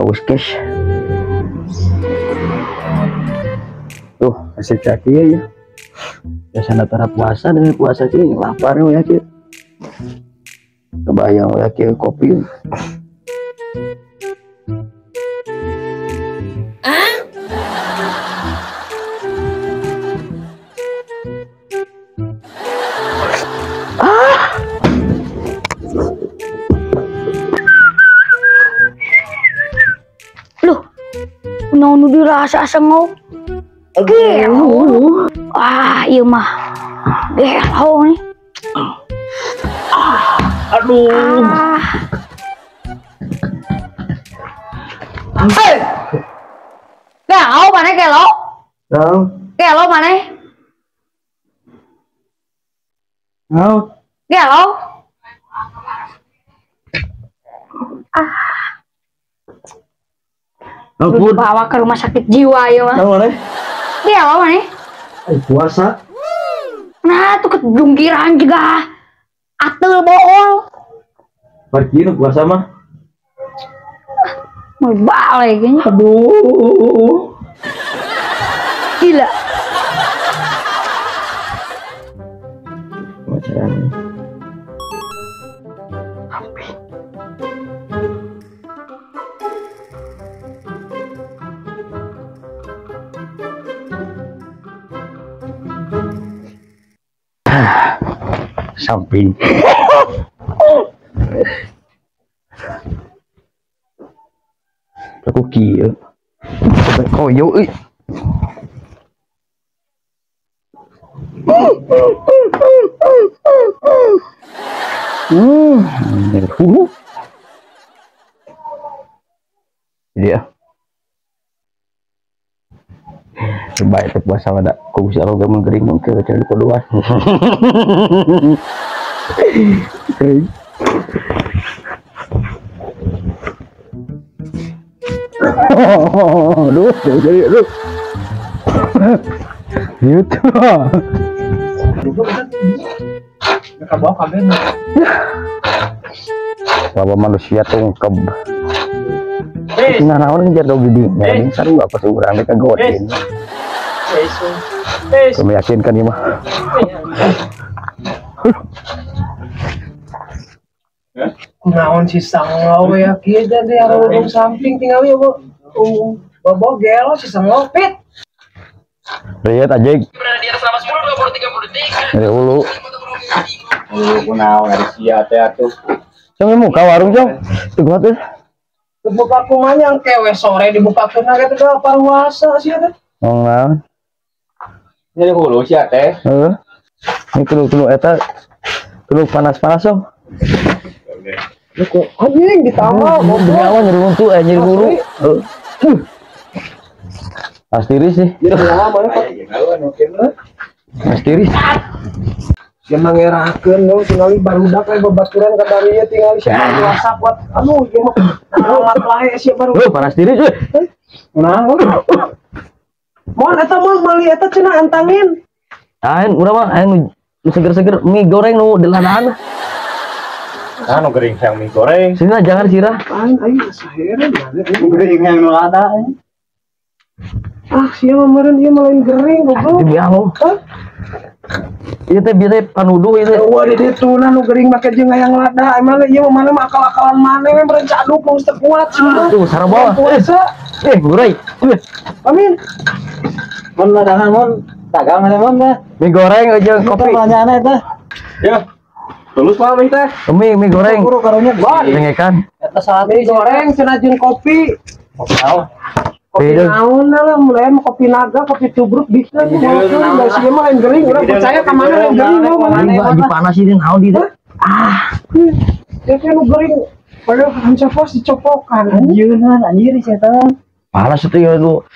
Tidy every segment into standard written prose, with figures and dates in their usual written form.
haus guys. Tuh hasil kaki ya. Biasanya tara puasa dari puasa sih lapar ya ki. Kebayang ya ki kopi. Nonu dirasa sengau. Gelo. Iya mah. Gelo nih. Aduh. Gelo mana gelo? Gelo mana? Gelo. Ampun. Bawa ke rumah sakit jiwa ya mah. Tahu mana? Dia apa mana? Puasa. Nah tuh kejungkiran juga. Atel bool. Pergi nu puasa mah. Mau balik kayaknya. Aduh. Gila. Macam samping. Aku kia. Koyo euy. Dia. Terbaik puasa ada kau bisa roga mengering ke cari kedua. Aduh, jadi aduh. Gitu. Bawa manusia tungkep. Nah, naon jatuh gede. Ya, seru apa sih urang mereka godin. Kamu yakinkan ya mah? Naon si sanglau ya kieu jadi arung samping tinggal ya bu. Bobo gelo si sanglau pit. Lihat aja. Berada di atas selama 10, 20, 30 detik. Dari hulu. Kunaon dari sia teh atuh. Cong muka warung cong. Tunggu tuh. Buka kumanya yang kewe sore dibuka kena gitu dah parwasa sih ada. Oh naon. Jadi hulu sia teh. Ini tulu eta tulu panas-panas dong. Kok anjing ditambah Mau benyawa nyeri untuk nyeri hulu. Pas tiris sih. Jadi benyawa mana Pak? Mas tiris. Dia mangerakeun lo tinggal barudak we babaturan ka dari tinggal siapa WhatsApp buat anu ieu mah alamat lae sia baru. Panas tiris we. Nah, mohon eta mah mali eta cenah antangin. Ain urang mah ain seger-seger mie goreng nu delanaan. Anu gering yang mie goreng. Sini jangan sirah. Aing aing sahereun mana Gering yang nu ada. ah sia mah meureun ieu mah lain gering goblok. Demi Allah. Ieu teh biasa panuduh ieu teh. Wah di ditu nah nu gering make jeung hayang lada emang ieu mah mana mah akal-akalan mana we merencaduk nu teu kuat cenah. Tuh sareng bawah. Puasa. Gurai. Amin. Mun ladangan mun dagang ada mun teh. Mie goreng aja kopi. Pertanyaannya teh. Ya. Tulus mah mie teh. Mie goreng. Buru karunya ban. Dengekan. Eta saat Mie goreng cenah jeung kopi. Kopi Beda. naon lah mulai kopi naga, kopi tubruk bisa nih mau enggak sih mah lain gering urang percaya ka mana lain gering lo mana. Lagi panas ini naon di teh. Ya kan nu gering padahal hancur pos dicopokan. Anjeunna anjir sia teh. Panas itu ya lu.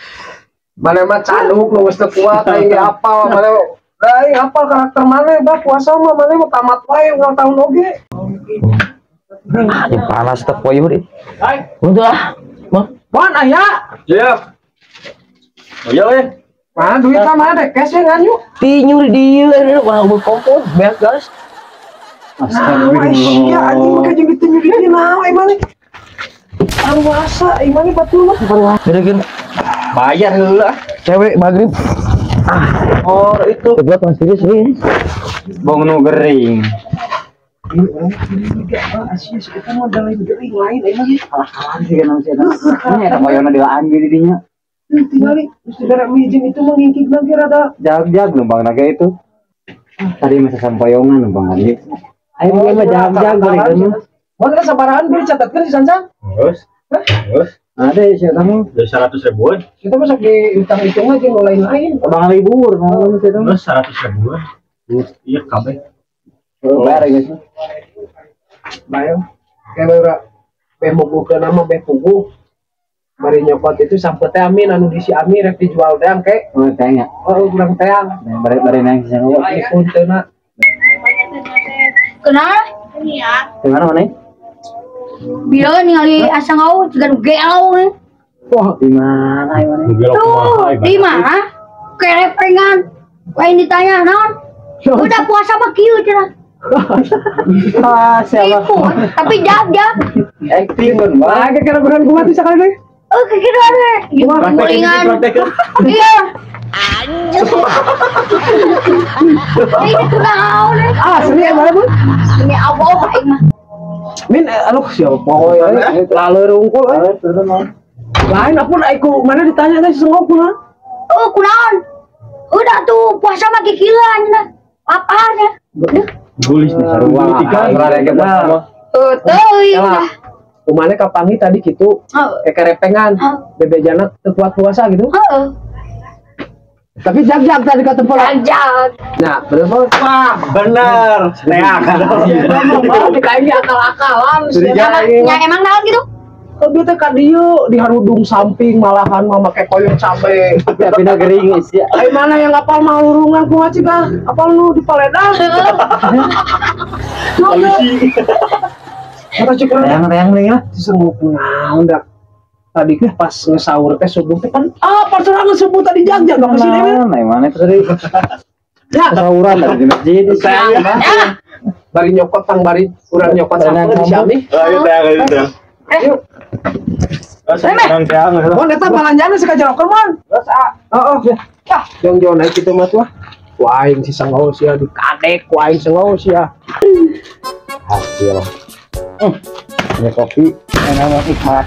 Mana mah caduk nu geus teu kuat aing ge apal mana aing apal karakter mana bah puasa mah mana mah tamat wae ulang tahun oge. Ini panas teh poe deui. Hai. Untuk ah. Wan aya. Siap. Oh iya we. Mana duit mah mana deh cash ngan yuk. Ti nyuri dieu wah udah kompor beak guys. Nah, sia anjing mah jeung ditu nyuri dia naon emang. Puasa, imani betul mah. Gini. Bayar heula. Cewek maghrib. Oh, itu Kedua kan serius ini. bong nu gering. Ini orang ini juga Asia kita mau ada lain gering lain emang ya. Salah sih kan sih. Ini ada koyona delaan di dinya. Tinggal mesti berak mijin itu mengingkik lagi rada. Jag-jag numpang naga itu. Tadi masa sampayongan numpang lagi. Ayo dia mah jag-jag balik kamu. Mau kita sabaran beli catatkan di Sansang. Terus ada sih kamu Dari 100.000-an. Kita masuk di utang hitung aja mau lain-lain. Bang libur kamu sih Terus 100.000-an. Iya kabeh. bayar guys. Bayang. Kayak berak bemogu ke nama bepugu. Bari nyokot itu sampai teh amin anu di si ami rek dijual teang kek. Oh tanya. Oh kurang teang. Bare nang sih kamu. Ini pun tena. Kenal? Gimana mana? Bila ningali asa ngau juga gelo nih. Wah, Di mana ayo mana? Tuh, di mana? Kerepengan. Lain ditanya, non. Udah puasa mah kieu cenah. Ah, siapa? Iku, tapi jag-jag. Acting kan, Bang. ah kira beran kuat bisa kali deh. Oh, kira deh. Gulingan. Iya. Ini kenal deh. Ah, seni mana pun. Ini Allah aing mah. Min anu siapa pokoy lalu rungkul lain apun aku mana ditanya teh sengok pun. Oh, kunaon? Udah tuh puasa mah kikieuan cenah. Paparnya. Gulis nih sarua. Teuy. Kumane kapangi tadi gitu kerepengan bebejana teu kuat puasa gitu. Heeh. Tapi jag-jag tadi kata pola. Jag. Nah, bener banget. Wah, Bener. Teak. kayaknya akal-akalan. Ya emang naon gitu? Tapi teh ka dieu diharudung samping malahan mah make koyong cabe. Tapi na gering sih. Ai mana yang apal malurungan kumaha cik ah? Apal lu di Paledang? Polisi. Kata cik Yang nih lah. disenguk naon dak. Tadi teh pas ngesaur teh subuh teh kan pas orang ngesebut tadi jag-jag apa sih Dewi? Nah, mana itu tadi? Ya, Sauran dari masjid. bari nyokot tang bari urang nyokot sampai di Syami. Ayo teak. Yuk. Senang teak. Mon eta balanjana sekajarokeun mon. Geus heeh. Tah, jong-jong naik kitu mah tuh. Waing si sengau sia dikadek waing sengau sia. Hasil. Ini kopi enak nikmat.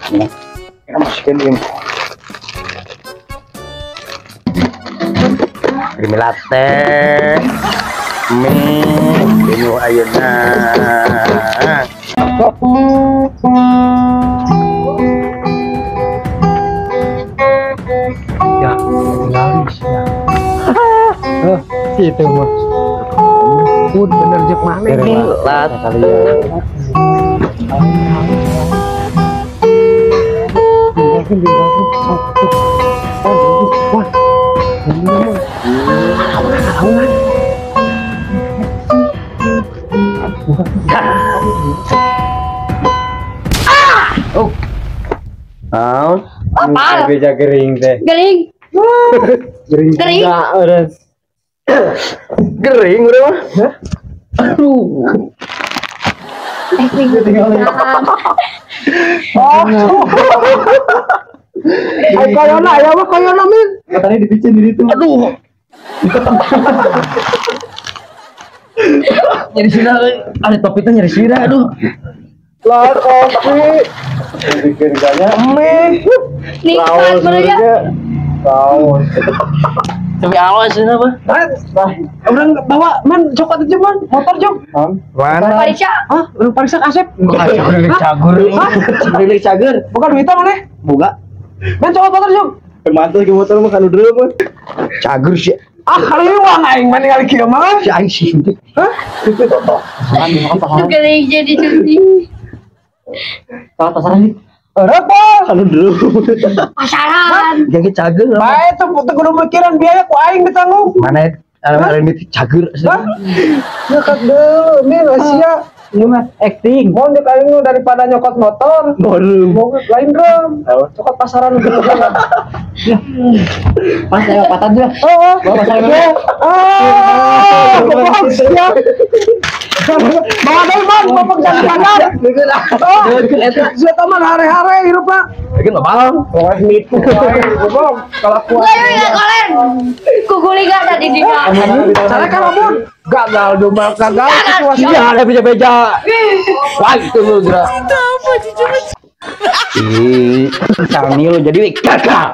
Kita masukin ini. Creamy latte, mie, ini ayeuna. Ya, tinggal sia. Itu mah. Pun bener jek maneh Creamy latte kali ya. Naon? Apa? Beja gering teh. Gering. Gering. Gering. Udah. Gering udah mah. Aduh. Ai koyona ya mah koyona min. Katanya dipicin di situ. Aduh. Nyeri sirah, ada topi tuh nyeri sirah, aduh. Lah kopi. Bikin kayaknya Mie. Nikmat bener ya. Tahu. tapi awas ini apa? Orang bawa man coklat aja man motor jong. Mana? Parisa. Hah? Orang pariksa asep. Berilik cagur. Berilik cagur. Bukan Wita mana? Buka. Man coklat motor jong. Mantul ke motor mah kan udah mah. Cagur sih. Ah kali ini wang aing mana kali kieu mah? Si aing sih. Hah? Gering jadi cuti. Salah pasaran nih. Apa? Anu dulu. Pasaran. Jadi cager. Bae tuh kudu mikiran biaya ku aing ditanggung. Mana ini cager. Hah? Ya kan deh, min Asia. Iya mah acting. Mau di aing nu daripada nyokot motor. Baru. Mau lain drum. Cokot pasaran gitu. Pas saya patah dulu. Oh, Bawa pasaran dulu. siap. Bawa Daimon, ngomong jalan-jalan. Oh, siapa teman hari-hari hidup Pak. Lagi nggak bang. Wah, nipu. Ngomong kalau kuat. Gue ya kolen. Kukuli gak tadi di dalam. Cara kan amun gagal domba gagal situasi. Iya ada beja-beja. Wah itu lu gerak. Ih, Cangil jadi gagal.